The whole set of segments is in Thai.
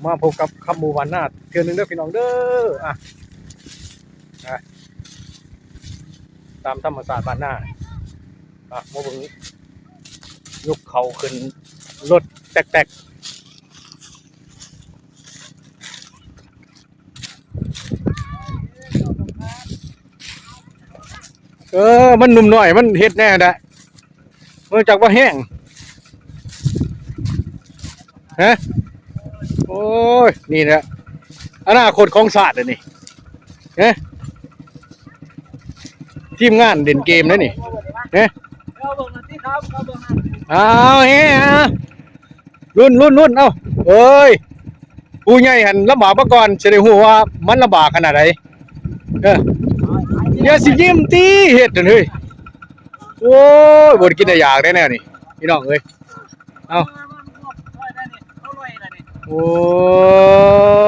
มาพบกับคำหมู่วันนาเทือนหนึ่งเด้อพี่น้องเด้อตามธรรมศาสตร์บ้านนามาเบิ่งยกเขาขึ้นรถแตกมันหนุ่มหน่อยมันเฮ็ดแน่ได้เมื่อจากว่าแห้งฮะโอ้ยนี่นะอนาคตของศาสตร์เลยนี่ฮะทีมงานเด่นเกมนะนี่ฮะเอาเฮ้รุ่นเอ้าเอ้ยผู้ใหญ่หันลำบากมาก่อนจะได้รู้ว่ามันลำบากขนาดไหนอย่าสิยิ้มตีเฮ็ดนั่นเฮ้ยโอ้ยบ่ได้กินได้อยากแน่ๆนี่พี่น้องเอ้ยเอ้าโอ้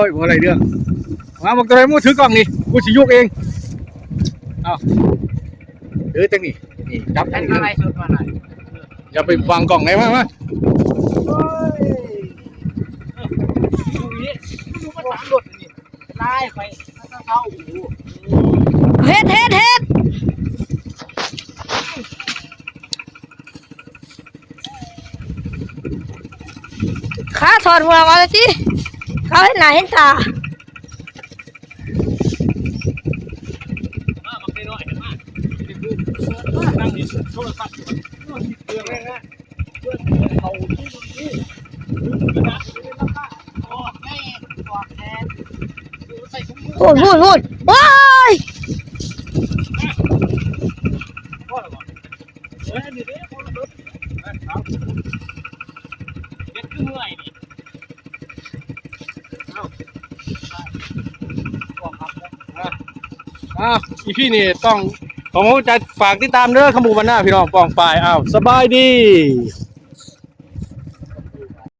ยบ่อะไรเรื่องมาบอกตัวไหนมึงถือกล้องนี่กูสิยกเองเอ้าจังนี่จับอันนี้อย่าไปวางกล่องไหนมาเฮ็ดขาถอดหัวมาเลยสิเขาเห็นหน้าเห็นตาพูดว้ายอีพี่นี่ต้องผมจะฝากติดตามเด้อขมูวันหน้าพี่น้องปองปลายสบายดี